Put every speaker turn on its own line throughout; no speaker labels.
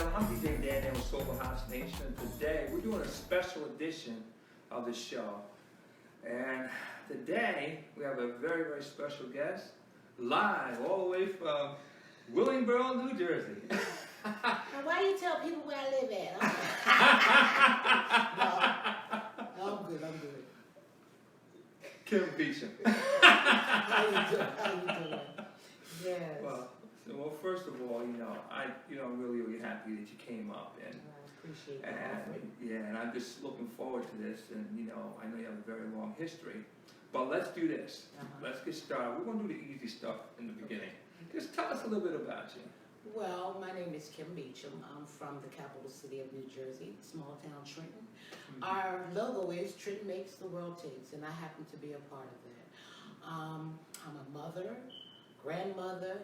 everyone, I'm DJ Daniel with Soulful House Nation. Today we're doing a special edition of the show. And today we have a very, very special guest, live all the way from Willingboro, New Jersey.
Now, why do you tell people where I live at? No, I'm good.
Kim Beachem.
How you doing? Yes.
Well, first of all, I'm really happy that you came up, and
I appreciate
and
that.
and I'm just looking forward to this. And I know you have a very long history, but let's do this. Let's get started. We're going to do the easy stuff in the beginning. Just tell us a little bit about you.
Well, my name is Kim Beachem. I'm from the capital city of New Jersey, small town Trenton. Our logo is Trenton Makes, the World Takes, and I happen to be a part of that. I'm a mother, grandmother,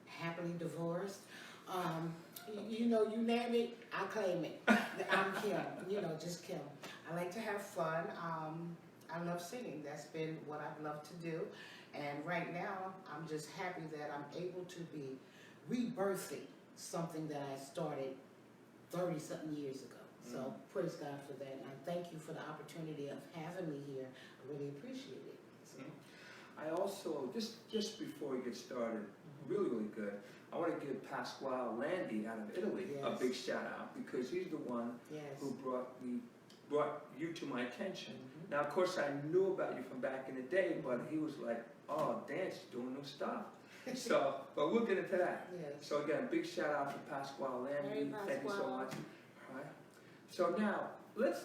happily divorced. You name it, I claim it. I'm Kim, just Kim. I like to have fun. I love singing. That's been what I've loved to do. And right now, I'm just happy that I'm able to be rebirthing something that I started 30-something years ago. So praise God for that. And I thank you for the opportunity of having me here. I really appreciate it. So.
I also, just before we get started, really good, I want to give Pasquale Landi out of Italy a big shout out, because he's the one who brought you to my attention. Now, of course, I knew about you from back in the day, but he was like, oh, Dan, she's doing new stuff. So, but we'll get into that.
Yes.
So again, big shout out to Pasquale Landi. Thank you so much. All right. So now, let's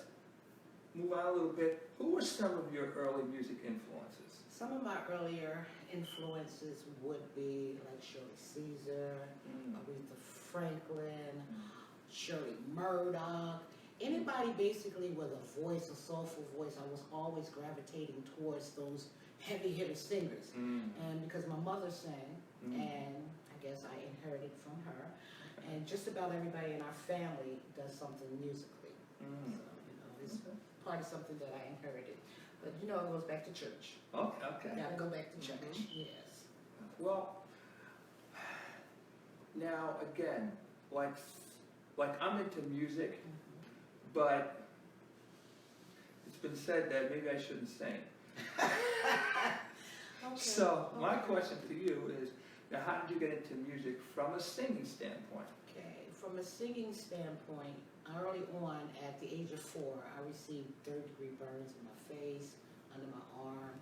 move on a little bit. Who were some of your early music influences?
Some of my earlier influences would be like Shirley Caesar, Aretha Franklin, Shirley Murdoch. Anybody basically with a voice, a soulful voice, I was always gravitating towards those heavy hitter singers. And because my mother sang, and I guess I inherited from her, and just about everybody in our family does something musically. So, it's part of something that I inherited. But it goes back to church.
Okay.
Gotta go back to church. Yes.
Well, now again, like I'm into music, but it's been said that maybe I shouldn't sing. So my question to you is, now how did you get into music from a singing standpoint?
Okay, from a singing standpoint, early on at the age of 4, I received third-degree burns in my face, under my arm,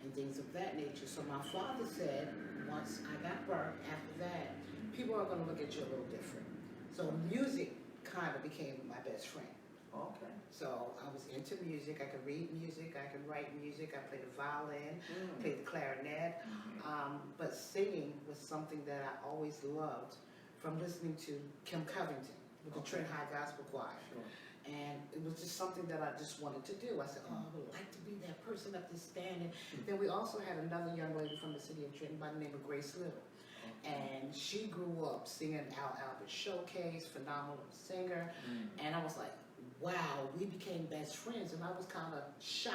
and things of that nature. So my father said, once I got burnt, after that, people are going to look at you a little different. So music kind of became my best friend.
Okay.
So I was into music. I could read music. I could write music. I played the violin, played the clarinet. But singing was something that I always loved from listening to Kim Covington with the Trent High Gospel Choir.
Sure.
And it was just something that I just wanted to do. I said, oh, I would like to be that person up there standing. Then we also had another young lady from the city of Trenton by the name of Grace Little. And she grew up singing Al Albert Showcase, phenomenal singer. And I was like, wow, we became best friends. And I was kind of shy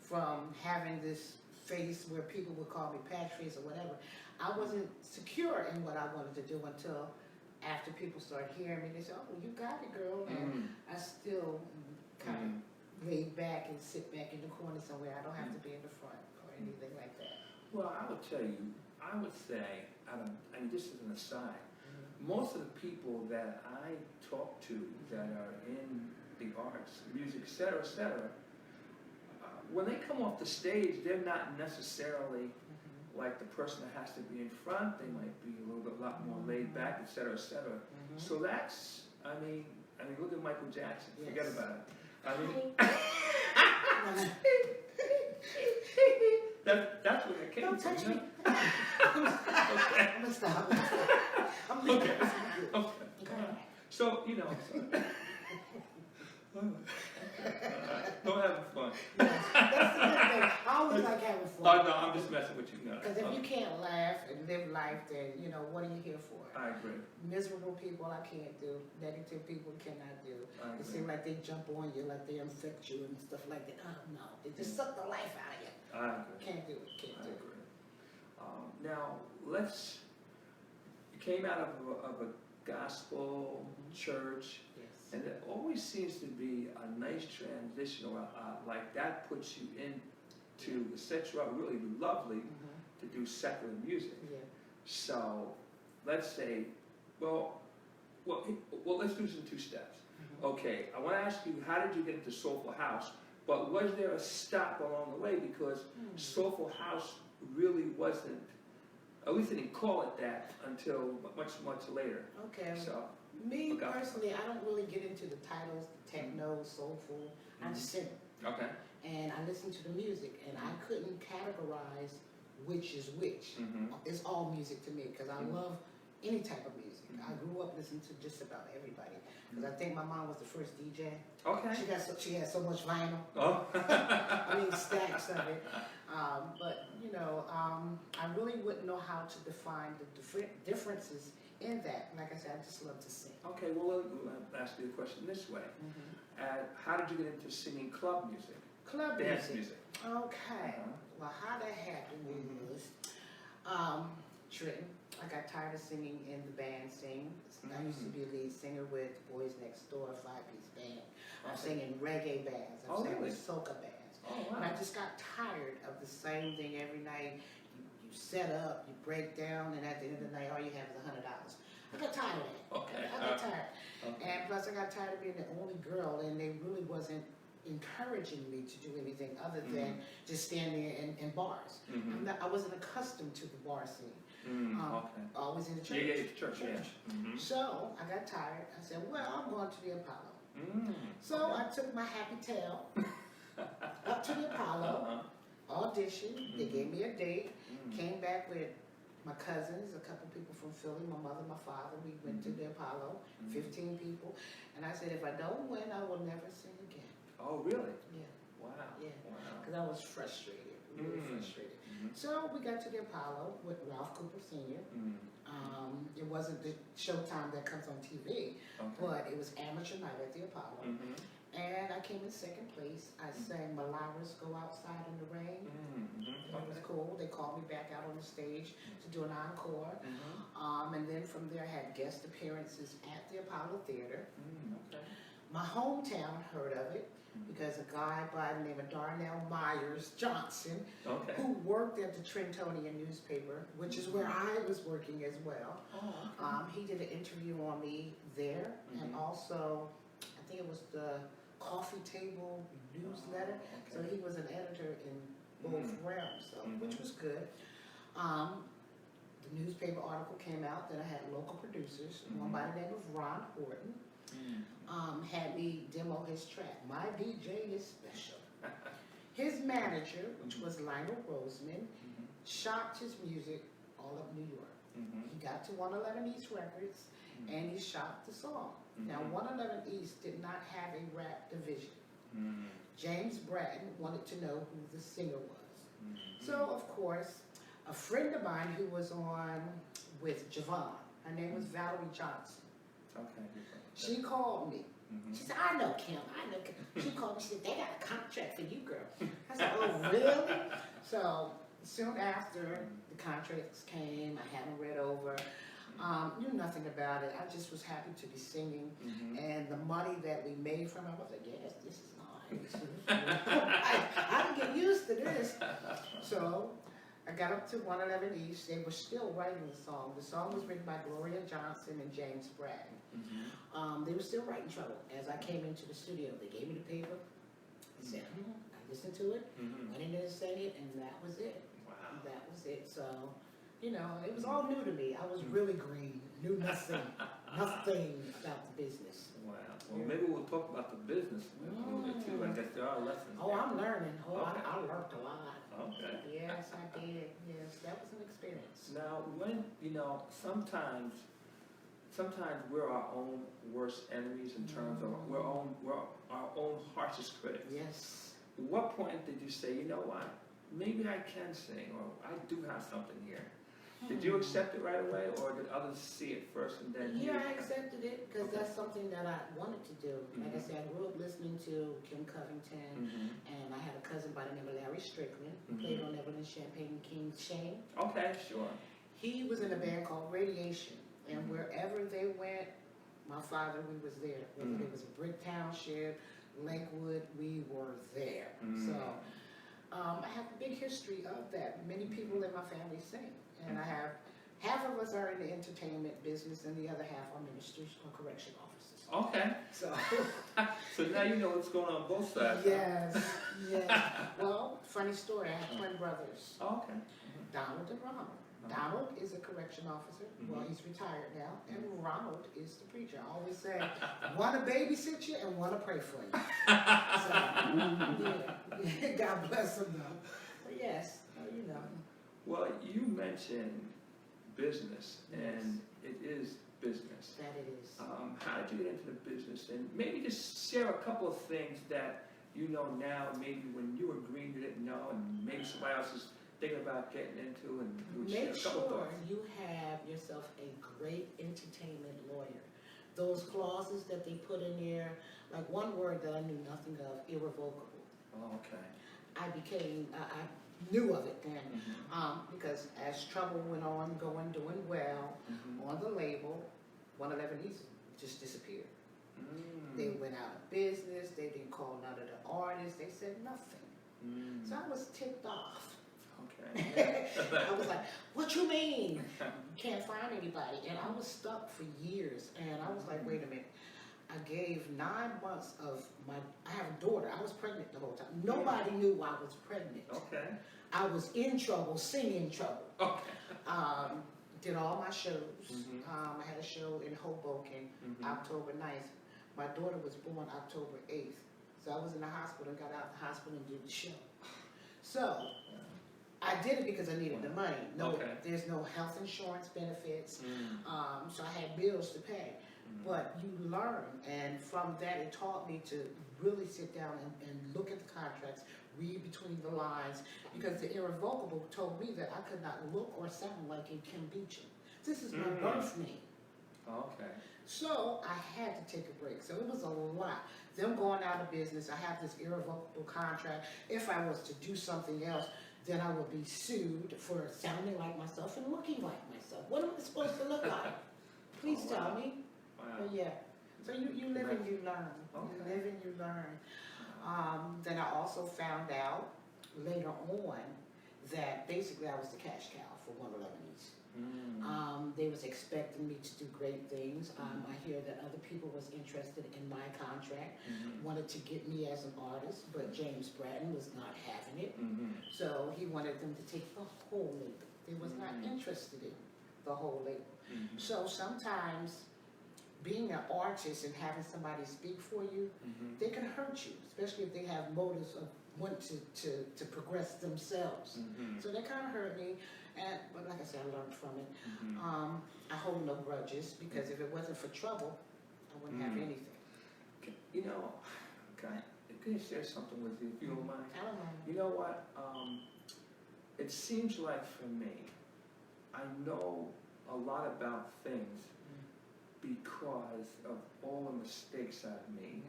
from having this face where people would call me patch face or whatever. I wasn't secure in what I wanted to do until after people started hearing me. They said, oh, well, you got it, girl. And I still kind of laid back and sit back in the corner somewhere. I don't have to be in the front or anything like that.
Well, I would tell you, I would say, just as an aside, most of the people that I talk to that are in the arts, music, et cetera, when they come off the stage, they're not necessarily like the person that has to be in front. They might be a lot more laid back, et cetera, et cetera. So that's, I mean, look at Michael Jackson. Forget about it. That's where it came from.
Don't touch me.
Okay.
I'm gonna stop. I'm
Okay.
Okay.
So, don't have fun.
Yes, that's the good thing. I always like having fun.
Oh, no, I'm just messing with you.
Because if you can't laugh and live life, then, what are you here for?
I agree.
Miserable people, I can't do. Negative people cannot do. It seems like they jump on you, like they infect you and stuff like that. Oh, no. They just suck the life out of you.
I agree.
Can't do it. Can't do it.
Now, you came out of gospel, church,
Yes.
and it always seems to be a nice transition, or like that puts you into the sets you up really lovely to do secular music.
Yeah.
So let's say, well, let's do some two steps. Okay, I want to ask you, how did you get into Soulful House? But was there a stop along the way? Because Soulful House really wasn't, at least they didn't call it that until much later.
Okay.
So,
Me personally, I don't really get into the titles, techno, soulful. I just sing.
okay.
And I listen to the music, and I couldn't categorize which is which. It's all music to me because I love any type of music. I grew up listening to just about everybody because I think my mom was the first DJ.
Okay.
She had so much vinyl.
Oh.
I mean, stacks of it. But you know, I really wouldn't know how to define the differences in that. Like I said, I just love to sing.
Okay, well, I'll ask you a question this way. How did you get into singing club music?
Club
Dance
music. Okay. Well, how that happened was, Trenton. I got tired of singing in the band scene. I used to be a lead singer with Boys Next Door, a 5-piece band. I'm singing reggae bands. I'm singing soca bands. And I just got tired of the same thing every night. You set up, you break down, and at the end of the night, all you have is $100. I got tired of that. I got tired. And plus, I got tired of being the only girl, and they really wasn't encouraging me to do anything other than just standing in bars. I wasn't accustomed to the bar scene. Always in the church.
Yeah, church, yeah.
So I got tired. I said, well, I'm going to the Apollo. So I took my happy tail up to the Apollo, auditioned. They gave me a date. Came back with my cousins, a couple people from Philly, my mother, my father. We went to the Apollo, 15 people. And I said, if I don't win, I will never sing again.
Oh, really?
Yeah.
Wow.
Yeah. Because I was frustrated, really frustrated. So we got to the Apollo with Ralph Cooper Sr. It wasn't the Showtime that comes on TV, but it was amateur night at the Apollo. And I came in second place. I sang Malara's Go Outside in the Rain. It was cool. They called me back out on the stage to do an encore. And then from there I had guest appearances at the Apollo Theater. My hometown heard of it because a guy by the name of Darnell Myers Johnson, who worked at the Trentonian newspaper, which is where I was working as well. He did an interview on me there, and also, I think it was the Coffee Table newsletter. So he was an editor in both realms, so, which was good. The newspaper article came out that I had local producers, one by the name of Ron Horton. Had me demo his track, My DJ is Special. His manager, which was Lionel Roseman, shopped his music all up New York. He got to 111 East Records and he shopped the song. Now 111 East did not have a rap division. James Bratton wanted to know who the singer was. So of course, a friend of mine who was on with Javon, her name was Valerie Johnson. She called me. She said, I know Kim, I know Kim. She called me, she said, they got a contract for you, girl. I said, oh, really? So soon after the contracts came, I had them read over. Knew nothing about it. I just was happy to be singing. And the money that we made from it, I was like, yes, this is nice. I can get used to this. So I got up to 111 East. They were still writing the song. The song was written by Gloria Johnson and James Bratton. They were still writing trouble. As I came into the studio, they gave me the paper. I said, I listened to it, went in there and sang it, and that was it.
Wow.
That was it. So, you know, it was all new to me. I was really green, knew nothing, nothing about the business.
Wow. Well, maybe we'll talk about the business a little bit too. I guess there are lessons.
Oh, I'm learning. Oh, I learned a lot.
Okay.
Yes, I did. Yes, that was an experience.
Now, when, you know, sometimes we're our own worst enemies in terms of we're our own harshest critics.
Yes.
At what point did you say, you know what, maybe I can sing, or I do have something here? Did you accept it right away, or did others see it first and then
Yeah, I accepted it because that's something that I wanted to do. Like I said, I grew up listening to Kim Covington, and I had a cousin by the name of Larry Strickland, who played on Evelyn Champagne and King Shane.
Okay, sure.
He was in a band called Radiation, And wherever they went, my father, we was there. Whether it was a Brick Township, Lakewood, we were there. So I have a big history of that. Many people in my family sing. And I have, half of us are in the entertainment business and the other half are ministers or correction officers.
Okay.
So,
So now you know what's going on both sides.
yes, yes. Well, funny story, I have twin brothers,
Oh, okay.
Donald and Ronald. Donald is a correction officer. Well, he's retired now. And Ronald is the preacher. I always say, one to babysit you and one to pray for you. So, yeah. God bless him though. But yes, you know.
Well, you mentioned business, and it is business.
That it is.
How did you get into the business? And maybe just share a couple of things that you know now, maybe when you were green you didn't know, and maybe somebody else is thinking about getting into, and you would share
Make
a couple
sure
thoughts.
you have yourself a great entertainment lawyer. Those clauses that they put in there, like one word that I knew nothing of, irrevocable.
Oh, okay.
I knew of it then, because as trouble went on, doing well, on the label, 111 East just disappeared. They went out of business, they didn't call none of the artists, they said nothing. So I was ticked off.
Okay.
I was like, what you mean? Can't find anybody. And I was stuck for years. And I was like, wait a minute. I gave 9 months of I have a daughter. I was pregnant the whole time. Nobody knew I was pregnant.
Okay.
I was in trouble, singing trouble.
Okay.
Did all my shows. I had a show in Hoboken, October 9th. My daughter was born October 8th. So I was in the hospital, got out of the hospital and did the show. So I did it because I needed the money. No, there's no health insurance benefits. So I had bills to pay. But you learn, and from that it taught me to really sit down and look at the contracts, read between the lines, because the irrevocable told me that I could not look or sound like a Kim Beachem. This is my birth name.
Okay.
So I had to take a break. So it was a lot. Them going out of business, I have this irrevocable contract. If I was to do something else, then I would be sued for sounding like myself and looking like myself. What am I supposed to look like? Please tell me.
Wow.
But yeah, so you live and you learn.
Okay.
You live and you learn. Then I also found out later on that basically I was the cash cow for 111 East. They was expecting me to do great things. I hear that other people was interested in my contract, wanted to get me as an artist, but James Bratton was not having it. So he wanted them to take the whole label. They was not interested in the whole label. So sometimes being an artist and having somebody speak for you, they can hurt you, especially if they have motives of wanting to progress themselves. So that kind of hurt me, but like I said, I learned from it. I hold no grudges, because if it wasn't for trouble, I wouldn't have anything.
You know, can I share something with you, if you don't mind?
I don't mind.
You know what? It seems like for me, I know a lot about things because of all the mistakes I've made.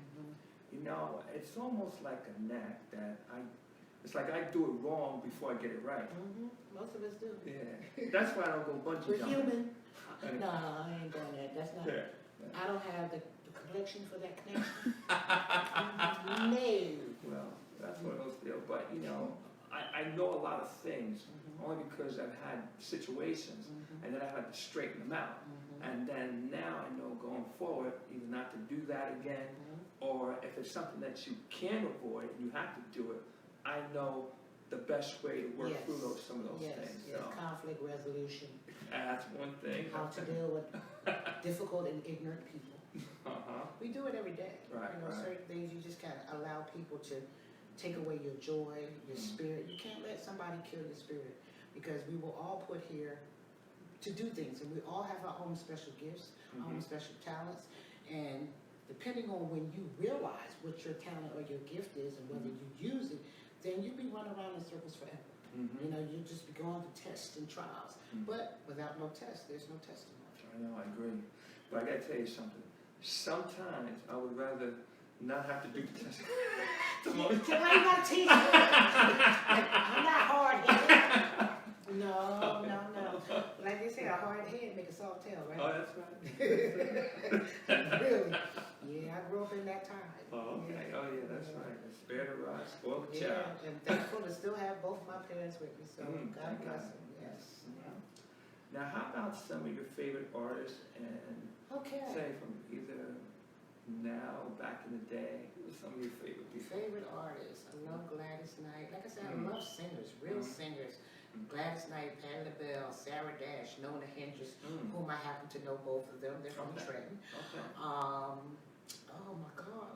You know, it's almost like a knack that it's like I do it wrong before I get it right.
Most of us do.
Yeah. That's why I don't go bungee
We're
jumping.
human. No, I ain't doing that. That's not.
Yeah.
I don't have the connection for that connection. No.
Well, that's one of those deals. But, you know, I know a lot of things only because I've had situations and then I had to straighten them out. And then now I know going forward either not to do that again, or if it's something that you can avoid and you have to do it, I know the best way to work through some of those things.
Yes,
So.
conflict resolution.
That's one thing.
How to deal with difficult and ignorant people. We do it every day.
Right,
you know, certain things you just can't allow people to take away your joy, your spirit. You can't let somebody kill your spirit, because we were all put here to do things, and we all have our own special gifts, our own special talents, and depending on when you realize what your talent or your gift is and whether you use it, then you'll be running around in circles forever. You know, you'll just be going to tests and trials. But without no test, there's no testimony.
I know, I agree. But I gotta tell you something. Sometimes I would rather not have to do the test.
Why you gotta teach me? I'm not hard-headed. No. Like they say, a hard head make a soft tail, right?
Oh, that's right.
Really? Yeah, I grew up in that time.
Oh, okay.
Yeah.
Oh, yeah, that's right. Spare the rod, spoil the
Yeah,
child.
and thankful to still have both my parents with me, so God
thank
bless
God.
them, yes.
Now, how about some of your favorite artists and
Okay.
say from either now, back in the day, who are some of your favorite people?
Favorite artists, I love Gladys Knight. Like I said, I love singers, real singers. Gladys Knight, Patti LaBelle, Sarah Dash, Nona Hendricks, whom I happen to know both of them. They're from Trenton.
Okay.
Oh my God.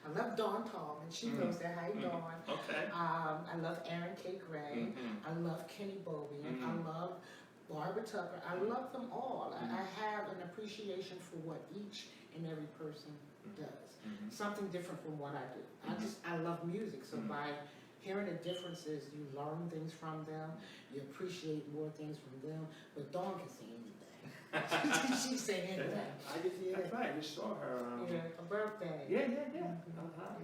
I love Dawn Tallman. She goes there. Hi, Dawn.
Okay.
I love Aaron K. Gray. I love Kenny Bobian. I love Barbara Tucker. I love them all. I have an appreciation for what each and every person does. Something different from what I do. I love music. So by hearing the differences, you learn things from them. You appreciate more things from them. But Dawn can sing anything. She sang anything.
That's right. You saw her.
Her birthday.
Yeah.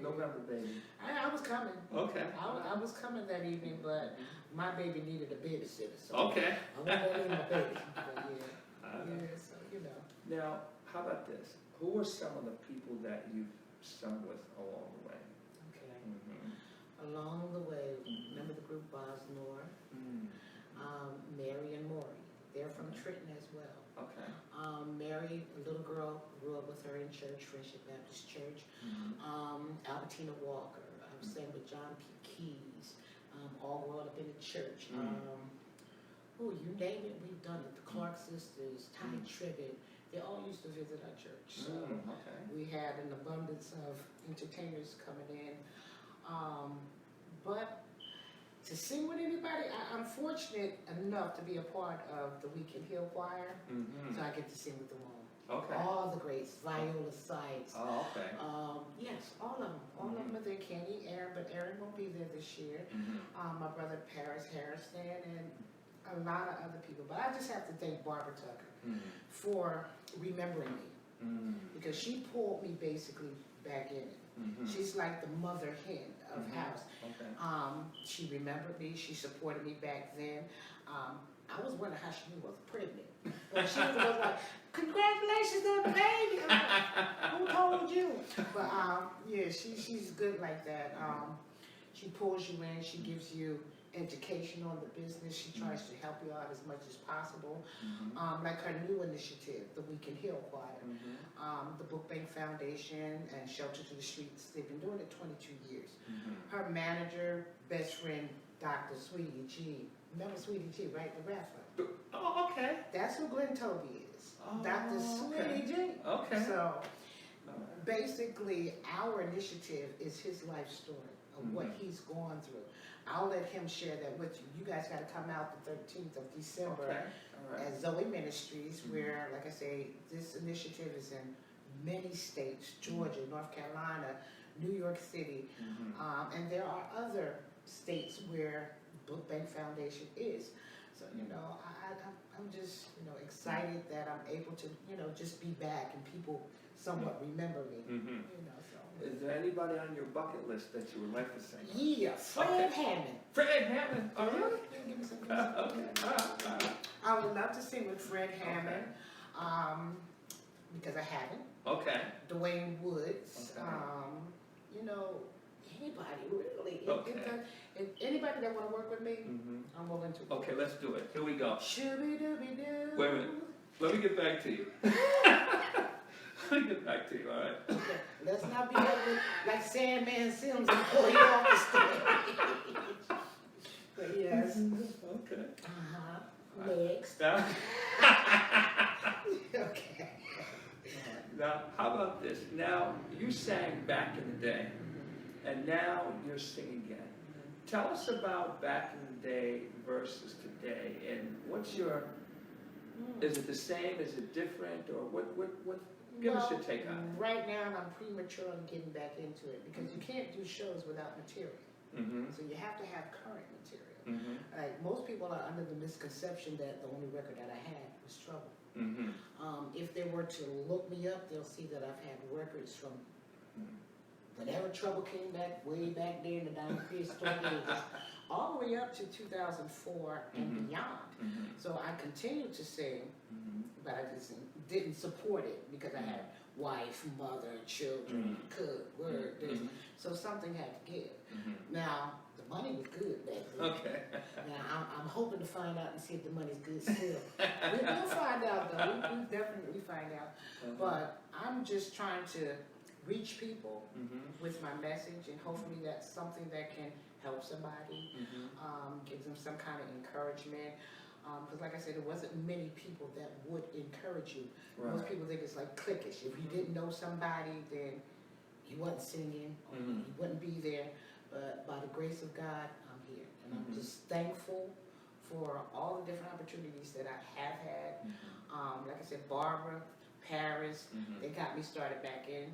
November baby.
I was coming.
Okay.
I was coming that evening, but my baby needed a babysitter. So
Okay.
I wasn't going to leave my baby. But so you know.
Now, how about this? Who are some of the people that you've sung with along the way?
Okay. Along the way, remember the group Bosnor? Mary and Maury. They're from Trenton as well.
Okay.
Mary, a little girl, grew up with her in church, Friendship Baptist Church. Albertina Walker, sang with John P. Keys, all growing up in the church. You name it, we've done it. The Clark sisters, Tommy Tribbett, they all used to visit our church. So we had an abundance of entertainers coming in. But to sing with anybody, I'm fortunate enough to be a part of the Weekend Hill Choir, so I get to sing with them all.
Okay.
All the greats, Viola Sykes.
Oh, okay.
Yes, all of them. All of them are there. Kenny, Aaron, but Aaron won't be there this year. My brother Paris Harrison and a lot of other people. But I just have to thank Barbara Tucker for remembering me, because she pulled me basically back in it. She's like the mother hen of house.
Okay.
She remembered me. She supported me back then. I was wondering how she knew I was pregnant. But she was like, "Congratulations on the baby." I'm like, "Who told you?" But yeah, she's good like that. She pulls you in. She gives you education on the business. She tries to help you out as much as possible. Like her new initiative, the Weekend Hill Choir, the Book Bank Foundation, and Shelter to the Streets. They've been doing it 22 years. Her manager, best friend, Dr. Sweetie G. Remember Sweetie G, right? The rapper.
Oh, okay.
That's who Glenn Toby is.
Oh,
Dr. Sweetie G.
Okay.
So basically, our initiative is his life story of what he's gone through. I'll let him share that with you. You guys got to come out the 13th of December at Zoe Ministries, where, like I say, this initiative is in many states: Georgia, North Carolina, New York City, and there are other states where Book Bank Foundation is. So, I'm just, excited that I'm able to, just be back and people somewhat remember me. So.
Is there anybody on your bucket list that you would like to sing?
Yeah, Fred Hammond.
Fred Hammond. Oh, really?
Give me some. I would love to sing with Fred Hammond, because I haven't.
Okay.
Dwayne Woods. Anybody really. Anybody that want to work with me, I'm willing to.
Okay, let's do it. Here we go.
Shooby-dooby-doo.
Wait a minute. Let me get back to you. Let me get back to you, all right?
Okay. Let's not be like Sandman Sims and pull you off the stage. But yes.
Okay.
Next.
Now,
Okay.
now, how about this? Now, you sang back in the day, and now you're singing again. Tell us about back in the day versus today, and what's your, is it the same, is it different, or what give us your take on it.
Right now, I'm premature on getting back into it, because you can't do shows without material. So you have to have current material. Like, most people are under the misconception that the only record that I had was Trouble. If they were to look me up, they'll see that I've had records from whenever trouble came back, way back there in the Diamond Prehistoric ages, all the way up to 2004 and beyond. So I continued to sing, but I just didn't support it because I had wife, mother, children, cook, work, this. So something had to give. Now, the money was good back then.
Okay.
Now, I'm hoping to find out and see if the money's good still. We'll find out, though. We'll definitely find out. But I'm just trying to reach people with my message, and hopefully that's something that can help somebody, give them some kind of encouragement. Because like I said, there wasn't many people that would encourage you.
Right.
Most people think it's like cliquish. If you didn't know somebody, then you wasn't singing, or you wouldn't be there. But by the grace of God, I'm here. And I'm just thankful for all the different opportunities that I have had. Like I said, Barbara, Paris, they got me started back in.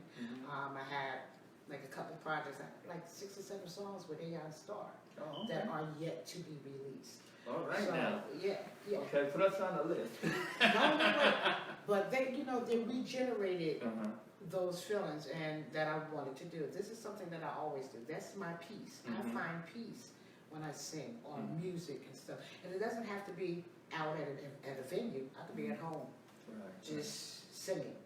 I had like a couple projects, like 6 or 7 songs with Aeon Star that are yet to be released.
All right,
So,
now.
yeah.
Okay, put us on the list.
No. But they, they regenerated those feelings and that I wanted to do. This is something that I always do. That's my peace. I find peace when I sing on music and stuff. And it doesn't have to be out at a venue. I could be at home, just singing,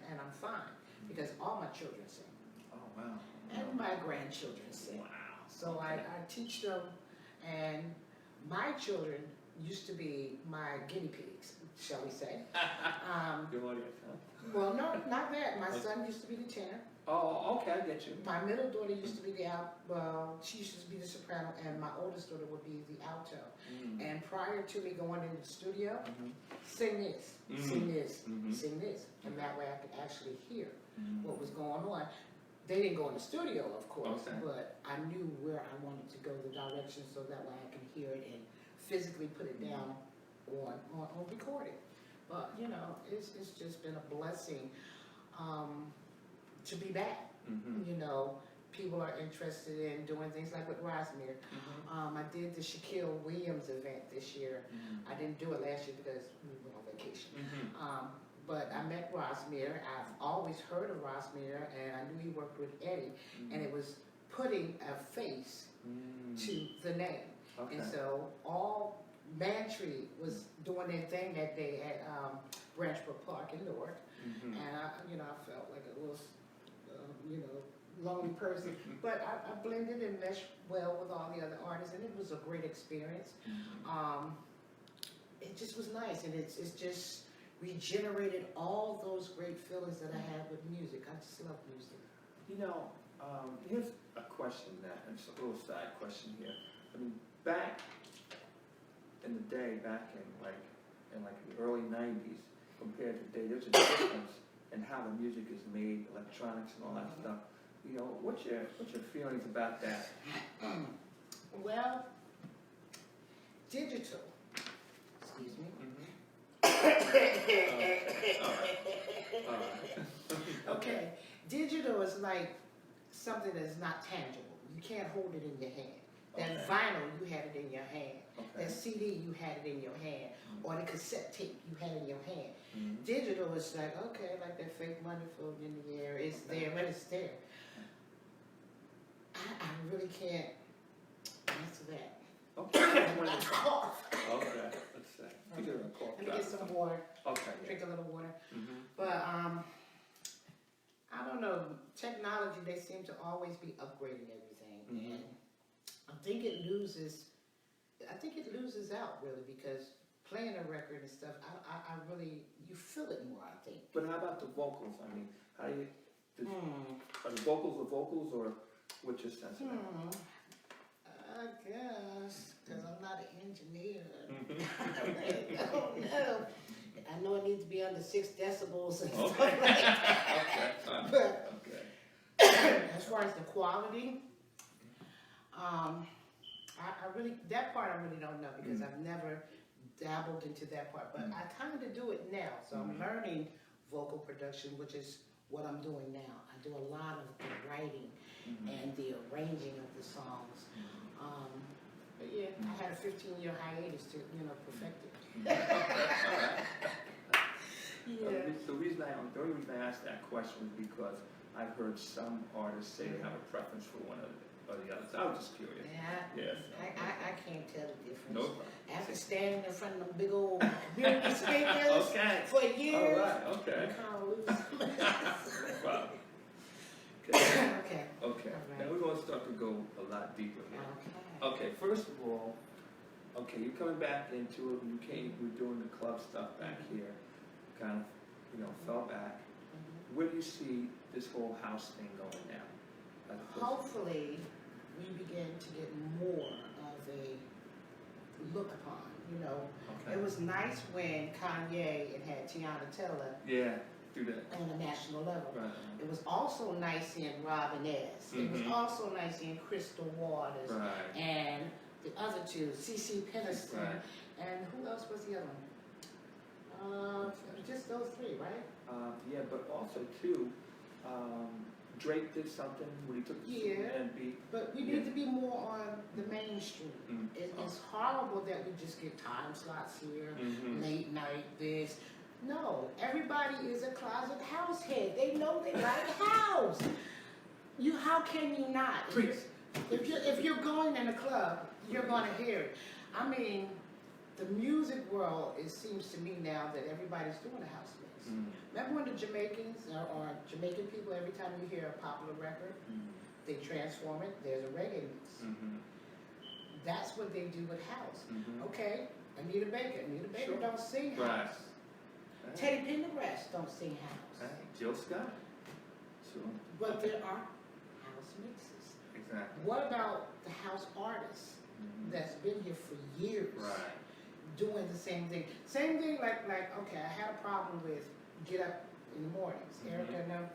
and I'm fine because all my children sing.
Oh wow!
And my grandchildren sing.
Wow!
So I teach them, and my children used to be my guinea pigs, shall we say?
Your audience, huh?
Well, no, not that. My son used to be the tenor.
Oh, okay, I get you.
My middle daughter used to be the she used to be the soprano, and my oldest daughter would be the alto. And prior to me going into the studio, sing this, sing this, sing this, and that way I could actually hear what was going on. They didn't go in the studio, of course, but I knew where I wanted to go, the direction, so that way I could hear it and physically put it down on recording. But it's just been a blessing to be back. People are interested in doing things like with Rosmere. I did the Shaquille Williams event this year. I didn't do it last year because we went on vacation. But I met Rosmere. I've always heard of Rosmere, and I knew he worked with Eddie, and it was putting a face to the name. And so all Mantry was doing their thing that day at Branchbrook Park in Newark, and I felt like a little, lonely person, but I blended and meshed well with all the other artists, and it was a great experience. It just was nice, and it's just regenerated all those great feelings that I had with music. I just love music.
Here's a question it's a little side question here. I mean, back in the day, back in the early 90s, compared to today, there's a difference in how the music is made, electronics and all that stuff. What's your feelings about that?
Well, digital. Excuse me.
All right.
Okay, digital is like something that's not tangible. You can't hold it in your hand. That vinyl, you had it in your hand. That CD, you had it in your hand. Or the cassette tape, you had it in your hand. Digital is like, like that fake money floating in the air. It's there, but it's there. I really can't answer that.
Okay.
Let's cough.
Okay, let's see.
Let me get some water.
Okay.
Drink a little water. But I don't know. Technology, they seem to always be upgrading everything, and I think it loses out really, because playing a record and stuff, I really, you feel it more, I think.
But how about the vocals? I mean, how do you? Are the vocals, or what's your sense of that?
I guess, because I'm not an engineer. I don't know. I know it needs to be under 6 decibels and stuff like that. But as far as the quality, I really, that part I really don't know, because I've never dabbled into that part. But I kind of do it now. So I'm learning vocal production, which is what I'm doing now. I do a lot of the writing and the arranging of the songs. But yeah, I had a 15-year hiatus to, perfect it.
The only reason I asked that question is because I've heard some artists say they have a preference for one or the other. So I was just curious.
Yeah,
Yes.
I can't tell the difference.
No problem.
After standing in front of them big old community speakers
Okay.
for years,
All right. Okay.
you kind of lose.
Wow. Okay.
Okay.
Okay.
All right.
Now we're going to start to go a lot deeper here.
Okay.
Okay. First of all, okay, you're coming back into it. You came. We're doing the club stuff back here. Kind of, fell back.
Mhm.
Where do you see this whole house thing going now? As opposed to-
Hopefully, we begin to get more of a look upon.
Okay.
It was nice when Kanye and had Tiana Taylor
Yeah. Do that.
on a national level.
Right.
It was also nice seeing Finesse. It was
Mhm.
also nice seeing Crystal Waters
Right.
and the other two, CC Peniston,
Right.
and who else was the other one? Just those three, right?
Yeah, but also too, Drake did something when he took the
Yeah.
and beat.
But we need to be more on the mainstream.
Mm.
It's horrible that we just get time slots here,
Mhm.
late night this. No, everybody is a closet house head. They know they like house. How can you not?
Preach.
If you're going in a club, you're going to hear it. I mean, the music world, it seems to me now that everybody's doing a house mix.
Mm.
Remember when the Jamaicans or Jamaican people, every time you hear a popular record,
Mm.
they transform it, there's a reggae mix.
Mhm.
That's what they do with house.
Mhm.
Okay, Anita Baker
Sure.
don't sing
Right.
house.
Right.
Teddy Pendergrass don't sing house.
Right. Jill Scott. Sure.
But there are house mixes.
Exactly.
What about the house artists
Mhm.
that's been here for years?
Right.
Doing the same thing. Same thing like okay, I had a problem with Get Up in the Mornings.
Mhm.
Erica, no.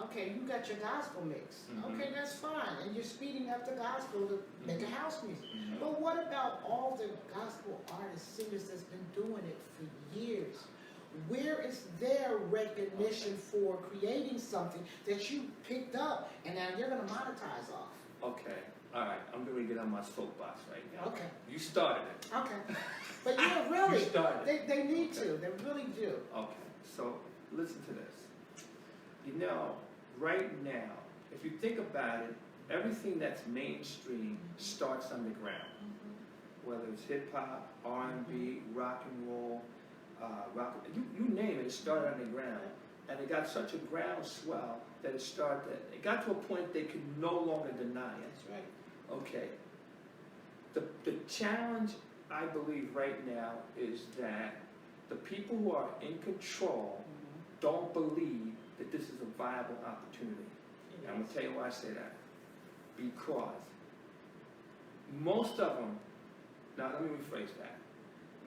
Mhm.
Okay, you got your gospel mix.
Mhm.
Okay, that's fine. And you're speeding up the gospel to make a house music.
Mhm.
But what about all the gospel artists, singers that's been doing it for years? Where is their recognition for creating something that you picked up and now you're going to monetize off?
Okay. All right. I'm going to get on my soapbox right now.
Okay.
You started it.
Okay. But yeah, really,
You started it.
they need to. They really do.
Okay, so listen to this. Right now, if you think about it, everything that's mainstream starts underground. Whether it's hip hop, R&B, rock and roll, you name it, it started underground. And it got such a groundswell that it got to a point they could no longer deny it.
That's right.
Okay. The challenge, I believe, right now is that the people who are in control don't believe that this is a viable opportunity. And I'm going to tell you why I say that. Because most of them, now let me rephrase that.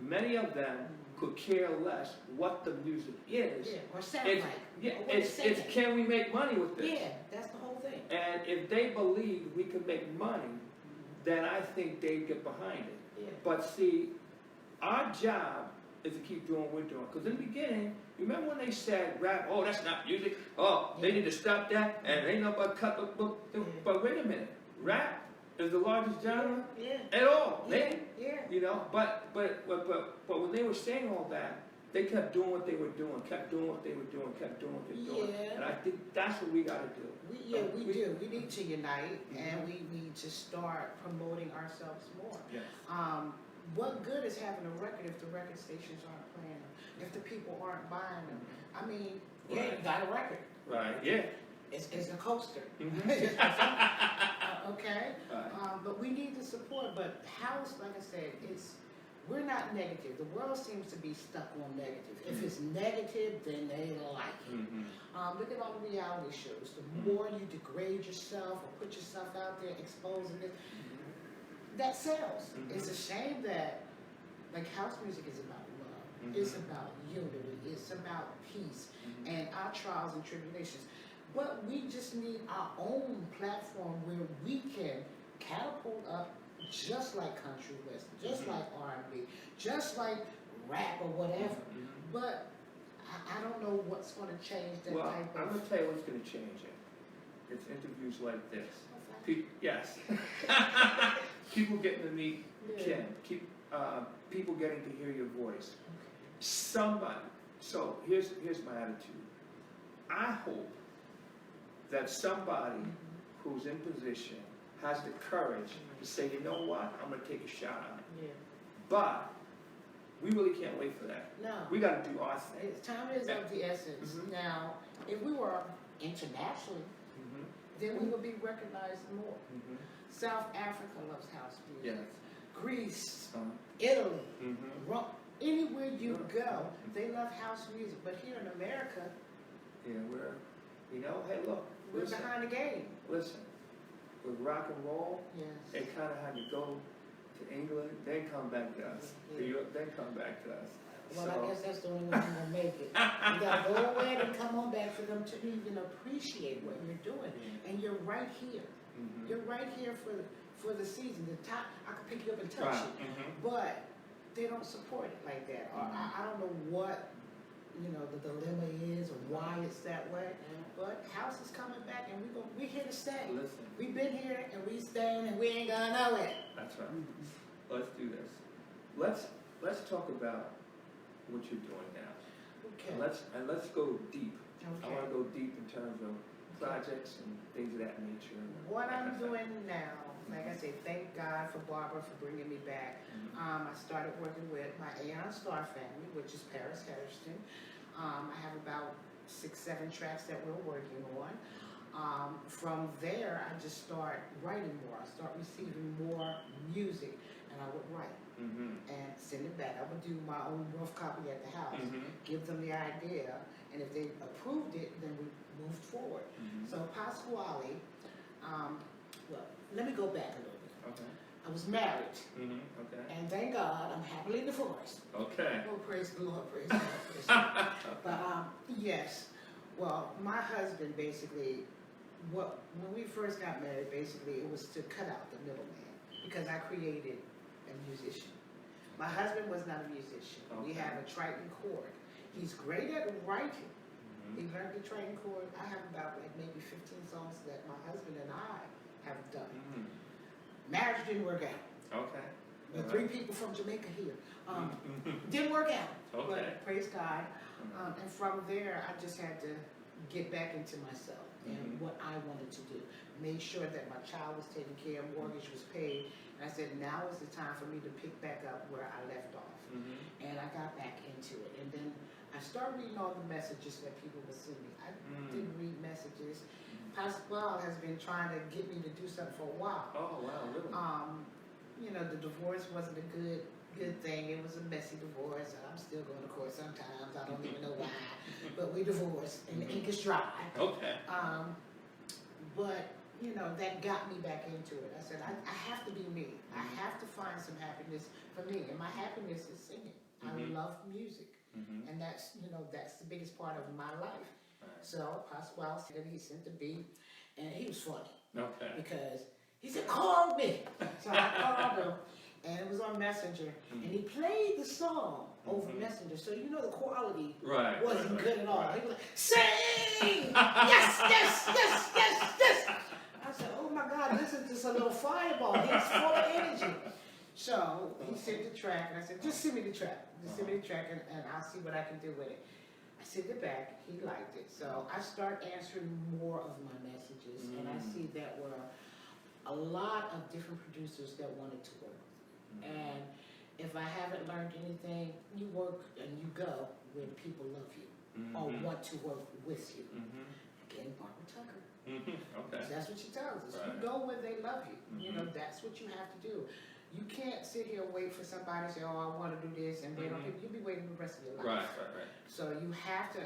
Many of them could care less what the music is.
Yeah, or sound
It's,
like.
yeah,
or what
it's
saying.
can we make money with this?
Yeah, that's the whole thing.
And if they believe we can make money, then I think they'd get behind it.
Yeah.
But see, our job is to keep doing what we're doing. Because in the beginning, remember when they said rap, oh, that's not music, oh, they need to stop that, and ain't nobody cut the book. But wait a minute, rap is the largest genre
Yeah.
at all.
Yeah. Yeah.
But when they were saying all that, they kept doing what they were doing, kept doing what they were doing, kept doing what they were doing.
Yeah.
And I think that's what we got to do.
We do. We need to unite, and we need to start promoting ourselves more.
Yes.
What good is having a record if the record stations aren't playing them, if the people aren't buying them? I mean, yeah,
Right.
you got a record.
Right, yeah.
It's a coaster.
Mhm.
Okay?
Right.
But we need the support. But house, like I said, we're not negative. The world seems to be stuck on negative. If it's negative, then they like it.
Mhm.
Look at all the reality shows. The more you degrade yourself or put yourself out there, exposing it, that sells.
Mhm.
It's a shame that, like, house music is about love.
Mhm.
It's about unity. It's about peace
Mhm.
and our trials and tribulations. But we just need our own platform where we can catapult up, just like country western, just
Mhm.
like R&B, just like rap or whatever.
Mhm.
But I don't know what's going to change that
Well,
type
I'm
of.
going to tell you what's going to change it. It's interviews like this. Yes. People getting to meet
Yeah.
Kim. People getting to hear your voice. Somebody. So here's my attitude. I hope that somebody who's in position has the courage to say, you know what, I'm going to take a shot on it.
Yeah.
But we really can't wait for that.
No.
We got to do our thing.
Time is of the essence. Now, if we were internationally, then we would be recognized more. South Africa loves house music.
Yes.
Greece, Italy, Rome, anywhere you go, they love house music. But here in America,
yeah, hey, look,
we're
listen,
behind the game.
listen, with rock and roll,
Yes.
they kind of had to go to England, then come back to us. To Europe, then come back to us.
Well,
So,
I guess that's the only way you're gonna make it. You gotta go away and come on back for them to even appreciate what you're doing. And you're right here. You're right here for the season. The top, I can pick you up and touch
right.
you, but they don't support it like that. Or I don't know what the dilemma is or why it's that way. But house is coming back, and we're here to stay.
Listen,
We've been here and we staying, and we ain't gonna know it.
that's right. Let's do this. Let's talk about what you're doing now.
Okay.
And let's go deep. I
Okay.
want to go deep in terms of projects and things of that nature.
What I'm doing now, like I said, thank God for Barbara for bringing me back. I started working with my A&R Star family, which is Paris Harrison. I have about 6-7 tracks that we're working on. From there, I just start writing more. I start receiving more music, and I would write and send it back. I would do my own rough copy at the house, give them the idea, and if they approved it, then we moved forward. So Pasquale, well, let me go back a little bit.
Okay.
I was married,
Okay.
and thank God I'm happily divorced.
Okay.
Oh, praise the Lord, praise the Lord, praise the Lord. But yes, well, my husband basically, when we first got married, basically it was to cut out the middleman because I created a musician. My husband was not a musician. We have a Triton chord. He's great at writing. He learned the Triton chord. I have about like maybe 15 songs that my husband and I have done. Marriage didn't work out.
Okay.
The 3 people from Jamaica here. Didn't work out.
Okay.
But praise God. And from there, I just had to get back into myself and what I wanted to do. Made sure that my child was taken care of, mortgage was paid. And I said, now is the time for me to pick back up where I left off. And I got back into it. And then I started reading all the messages that people would send me. I didn't read messages. Pasquale has been trying to get me to do something for a while.
Oh, wow, really?
The divorce wasn't a good thing. It was a messy divorce, and I'm still going to court sometimes. I don't even know why, but we divorced, and the ink is dry.
Okay.
But that got me back into it. I said, I have to be me. I have to find some happiness for me, and my happiness is singing. I love music, and that's the biggest part of my life.
Right.
So Pasquale said he sent the beat, and he was funny.
Okay.
Because he said, call me. So I called him, and it was on Messenger, and he played the song over Messenger. So the quality wasn't good at all. He was like, sing! Yes, yes, yes, yes, yes! I said, oh my God, this is just a little fireball. He's full of energy. So he sent the track, and I said, just send me the track. Just send me the track, and I'll see what I can do with it. I sent it back. He liked it. So I start answering more of my messages, and I see that were a lot of different producers that wanted to work. And if I haven't learned anything, you work and you go when people love you or want to work with you. Again, Barbara Tucker.
Okay.
That's what she tells us.
Right.
You go where they love you. That's what you have to do. You can't sit here and wait for somebody to say, oh, I want to do this, and they don't. You'll be waiting the rest of your life.
Right.
So you have to,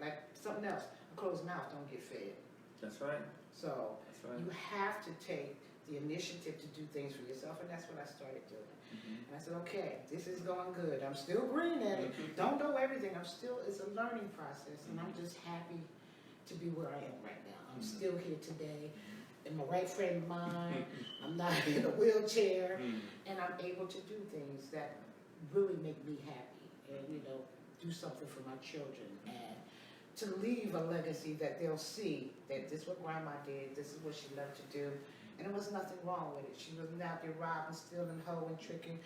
like something else, a closed mouth don't get fed.
That's right.
So
That's right.
you have to take the initiative to do things for yourself, and that's what I started doing. And I said, okay, this is going good. I'm still green at it. Don't know everything. It's a learning process, and I'm just happy to be where I am right now. I'm still here today in my right frame of mind. I'm not in a wheelchair, and I'm able to do things that really make me happy, and do something for my children, and to leave a legacy that they'll see that this is what Grandma did, this is what she loved to do. And there was nothing wrong with it. She wasn't out there robbing, stealing, hoeing, tricking,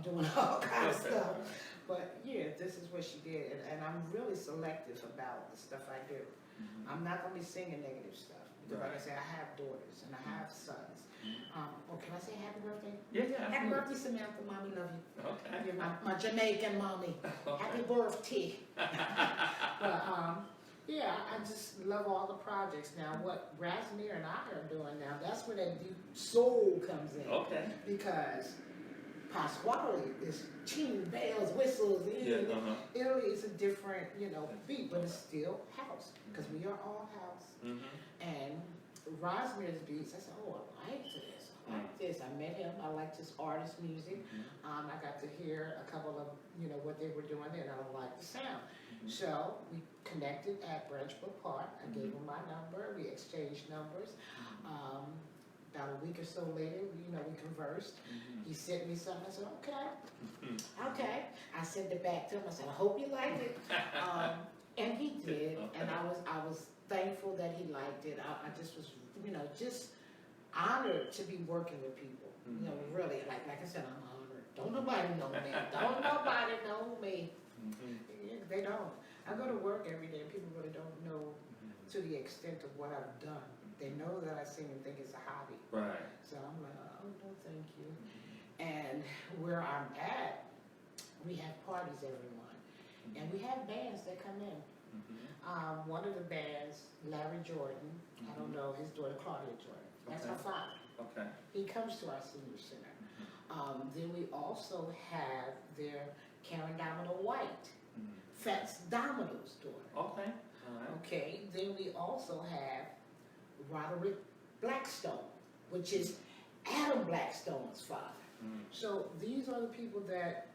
doing all kinds of stuff. But yeah, this is what she did. And I'm really selective about the stuff I do. I'm not going to be singing negative stuff. Because like I said, I have daughters and I have sons. Can I say happy birthday?
Yeah.
Happy birthday, Samantha. Mommy love you.
Okay.
You're my Jamaican mommy. Happy birthday. But yeah, I just love all the projects. Now, what Razmir and I are doing now, that's where that deep soul comes in.
Okay.
Because Pasquale is ching, bells, whistles. Italy is a different, beat, but it's still house. Because we are all house. And Razmir's beats, I said, oh, I like this. I like this. I met him. I liked his artist music. I got to hear a couple of, what they were doing, and I liked the sound. So we connected at Branchbrook Park. I gave him my number. We exchanged numbers. About a week or so later, we conversed. He sent me something. I said, okay. I sent it back to him. I said, I hope you liked it. And he did. And I was thankful that he liked it. I just was, just honored to be working with people. Really, like I said, I'm honored. Don't nobody know me. Don't nobody know me. They don't. I go to work every day and people really don't know to the extent of what I've done. They know that I sing and think it's a hobby.
Right.
So I'm like, oh, no, thank you. And where I'm at, we have parties every month. And we have bands that come in. One of the bands, Larry Jordan, I don't know, his daughter Claudia Jordan. That's our father.
Okay.
He comes to our senior center. Then we also have their Karen Domino White, Fats Domino's daughter.
Okay. All right.
Okay. Then we also have Roderick Blackstone, which is Adam Blackstone's father. So these are the people that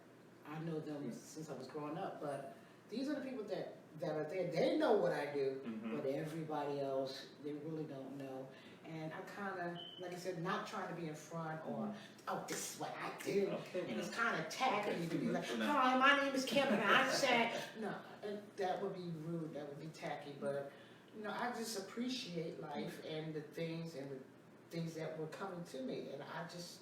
I know them since I was growing up, but these are the people that are there. They know what I do, but everybody else, they really don't know. And I kind of, like I said, not trying to be in front or, oh, this is what I do. And it's kind of tacky to be like, hi, my name is Kim, and I say, no, and that would be rude, that would be tacky, but, I just appreciate life and the things that were coming to me, and I just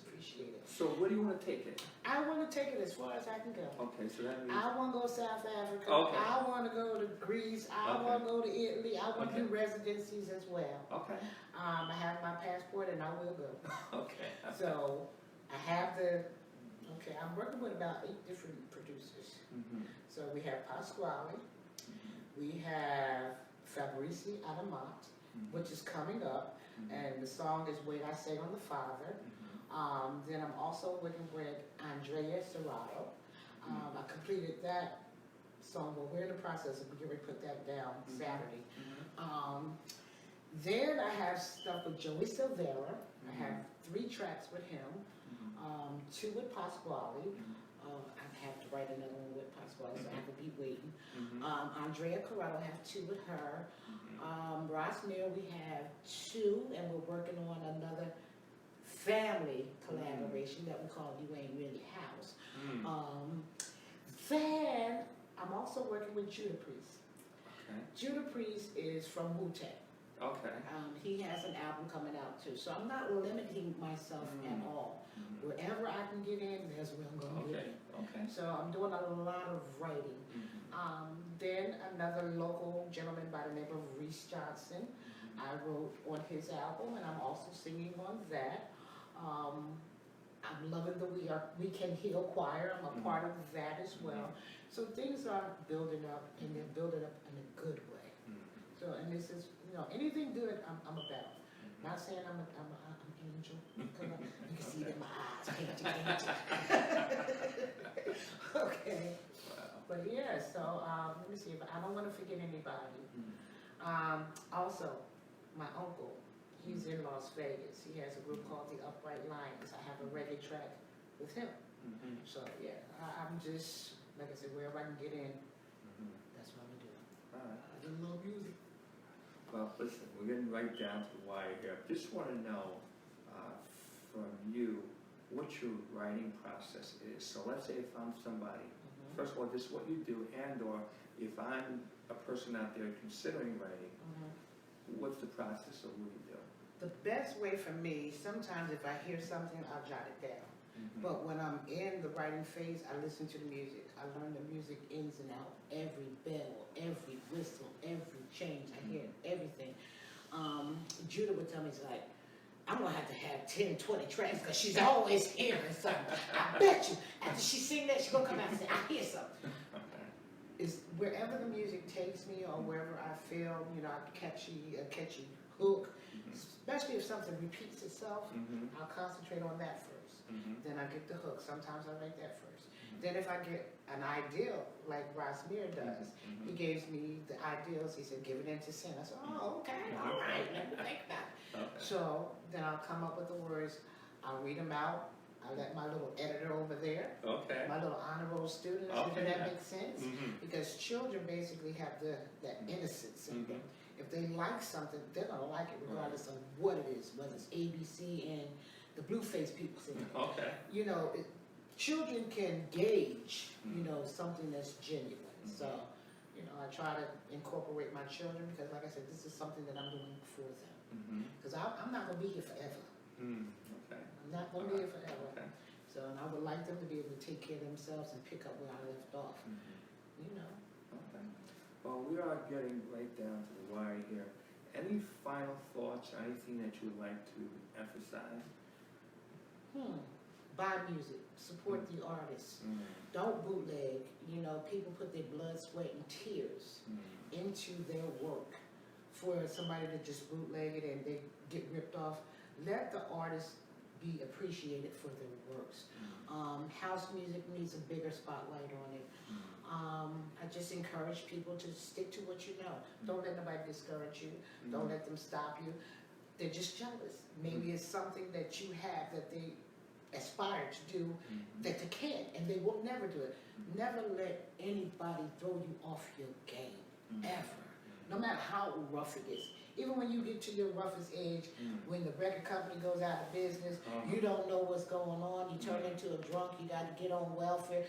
appreciate it.
So where do you want to take it?
I want to take it as far as I can go.
Okay, so that means...
I want to go to South Africa.
Okay.
I want to go to Greece. I want to go to Italy. I want to do residencies as well.
Okay.
I have my passport and I will go.
Okay.
So I have I'm working with about 8 different producers. So we have Pasquale. We have Fabrici Adamant, which is coming up. And the song is Wait I Say on the Father. Then I'm also working with Andrea Serrato. I completed that song, but we're in the process of getting ready to put that down Saturday. Then I have stuff with Joey Silvera. I have 3 tracks with him, 2 with Pasquale. I have to write another one with Pasquale, so I have to be waiting. Andrea Corrado, I have 2 with her. Razmir, we have 2, and we're working on another family collaboration that we call You Ain't Really House. Then I'm also working with Judah Priest. Judah Priest is from Wu-Tang. He has an album coming out too, so I'm not limiting myself at all. Wherever I can get in, that's where I'm going to get in. So I'm doing a lot of writing. Then another local gentleman by the name of Reese Johnson. I wrote on his album, and I'm also singing on that. I'm loving the We Can Heal Choir. I'm a part of that as well. So things are building up, and they're building up in a good way. So, and this is, anything good, I'm about. Not saying I'm an angel. You can see it in my eyes. Okay. But yeah, so let me see if I don't want to forget anybody. Also, my uncle. He's in Las Vegas. He has a group called the Upright Lions. I have a reggae track with him. So yeah, I'm just, like I said, wherever I can get in, that's what I'm doing.
All right.
I do love music.
Well, listen, we're getting right down to the wire here. Just want to know from you what your writing process is. So let's say if I'm somebody, first of all, this is what you do, and or if I'm a person out there considering writing, what's the process of what you do?
The best way for me, sometimes if I hear something, I'll jot it down. But when I'm in the writing phase, I listen to the music. I learn the music ins and out, every bell, every whistle, every change. I hear everything. Judah would tell me, he's like, I'm gonna have to have 10, 20 tracks because she's always hearing something. I bet you, after she sing that, she's gonna come out and say, I hear something. Is wherever the music takes me or wherever I feel, a catchy hook, especially if something repeats itself, I'll concentrate on that first. Then I get the hook. Sometimes I write that first. Then if I get an ideal, like Rasmir does, he gives me the ideals. He said, give it into sin. I said, oh, okay, all right, let me think that.
Okay.
So then I'll come up with the words. I'll read them out. I let my little editor over there, my little honor roll students, if that makes sense. Because children basically have that innocence in them. If they like something, they're going to like it regardless of what it is, whether it's ABC and the blue-faced people sing it. Children can gauge, something that's genuine. So, I try to incorporate my children because, like I said, this is something that I'm doing for them. Because I'm not going to be here forever. I'm not going to be here forever. So, and I would like them to be able to take care of themselves and pick up where I left off.
Okay. Well, we are getting right down to the wire here. Any final thoughts or anything that you would like to emphasize?
Buy music. Support the artists. Don't bootleg. People put their blood, sweat, and tears into their work. For somebody to just bootleg it and they get ripped off, let the artists be appreciated for their works. House music needs a bigger spotlight on it. I just encourage people to stick to what you know. Don't let nobody discourage you. Don't let them stop you. They're just jealous. Maybe it's something that you have that they aspire to do that they can't, and they will never do it. Never let anybody throw you off your game, ever. No matter how rough it is. Even when you get to your roughest age, when the record company goes out of business, you don't know what's going on, you turn into a drunk, you got to get on welfare.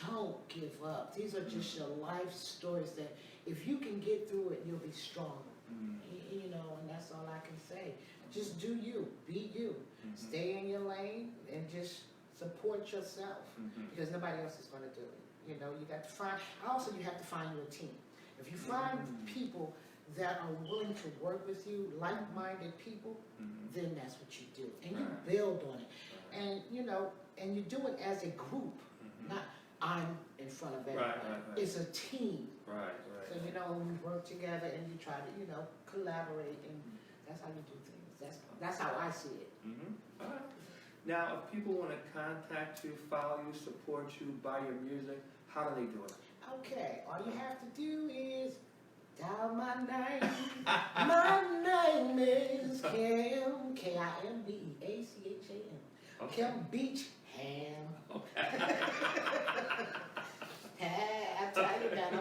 Don't give up. These are just your life stories that if you can get through it, you'll be strong. And that's all I can say. Just do you, be you. Stay in your lane and just support yourself because nobody else is going to do it. You got to find, also you have to find your team. If you find people that are willing to work with you, like-minded people, then that's what you do. And you build on it. And, and you do it as a group, not I'm in front of everybody. It's a team. So, when we work together and you try to, collaborate, and that's how you do things. That's how I see it.
All right. Now, if people want to contact you, follow you, support you, buy your music, how do they do it?
Okay, all you have to do is dial my name. My name is Kim, K-I-M-B-E-A-C-H-A-M. Kim Beachem. I tell you that.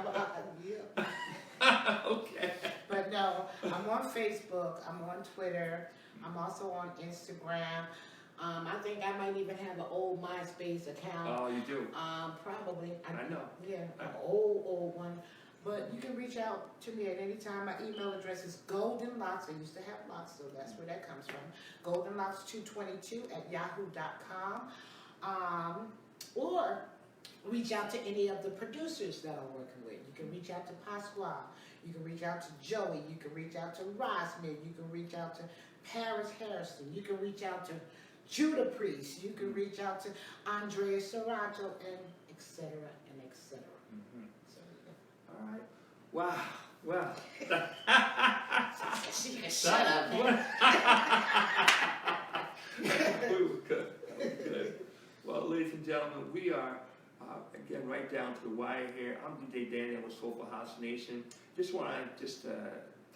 Okay.
But no, I'm on Facebook, I'm on Twitter, I'm also on Instagram. I think I might even have an old MySpace account.
Oh, you do?
Probably.
I know.
Yeah, an old one. But you can reach out to me at any time. My email address is goldenlocks. I used to have locks, so that's where that comes from. goldenlocks222@yahoo.com. Or reach out to any of the producers that I'm working with. You can reach out to Pasquale. You can reach out to Joey. You can reach out to Rosmid. You can reach out to Paris Harrison. You can reach out to Judah Priest. You can reach out to Andrea Serrato, and et cetera, and et cetera. So,
all right. Wow. Well.
She can shut up now.
We were good. Good. Well, ladies and gentlemen, we are, again, right down to the wire here. I'm DJ Daniel with Soulful House Nation. Just want to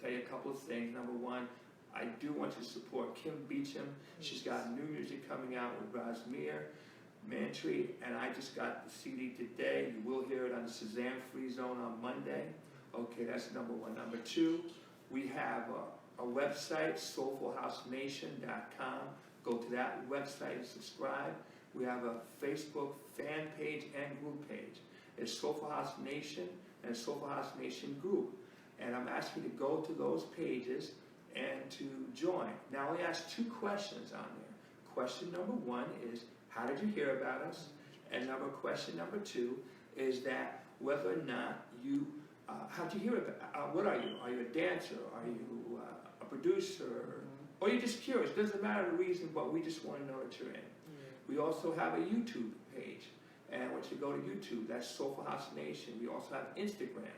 tell you a couple of things. Number one, I do want to support Kim Beachem. She's got new music coming out with Rasmir, Mantry, and I just got the CD today. You will hear it on the Shazam Free Zone on Monday. Okay, that's number one. Number two, we have a website, soulfulhousenation.com. Go to that website and subscribe. We have a Facebook fan page and group page. It's Soulful House Nation and Soulful House Nation Group. And I'm asking you to go to those pages and to join. Now, I only ask two questions on there. Question number one is, how did you hear about us? And question number 2 is that whether or not you, how'd you hear about, what are you? Are you a dancer? Are you a producer? Or you're just curious? Doesn't matter the reason, but we just want to know that you're in. We also have a YouTube page. And once you go to YouTube, that's Soulful House Nation. We also have Instagram,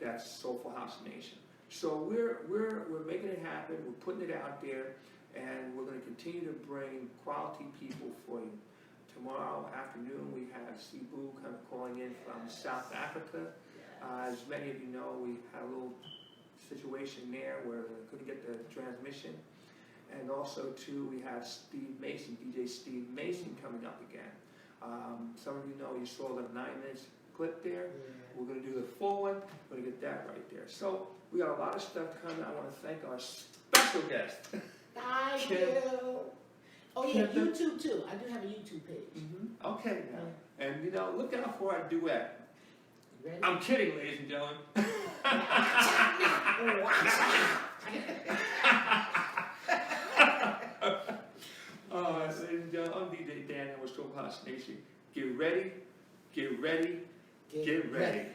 that's Soulful House Nation. So we're making it happen. We're putting it out there, and we're going to continue to bring quality people for you. Tomorrow afternoon, we have Cebu kind of calling in from South Africa. As many of you know, we had a little situation there where we couldn't get the transmission. And also, too, we have Steve Mason, DJ Steve Mason, coming up again. Some of you know, you saw the 9 minutes clip there. We're going to do the full one. We're going to get that right there. So we got a lot of stuff coming. I want to thank our special guest.
Thank you. Oh yeah, YouTube too. I do have a YouTube page.
Okay, now. And you know, look out for our duet.
Ready?
I'm kidding, ladies and gentlemen. Ladies and gentlemen, I'm DJ Dan with Soulful House Nation. Get ready, get ready, get ready.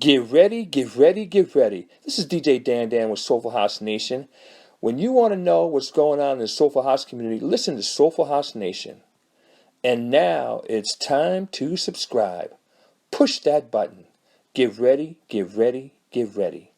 Get ready, get ready, get ready. This is DJ Dan with Soulful House Nation. When you want to know what's going on in the Soulful House community, listen to Soulful House Nation. And now it's time to subscribe. Push that button. Get ready, get ready, get ready.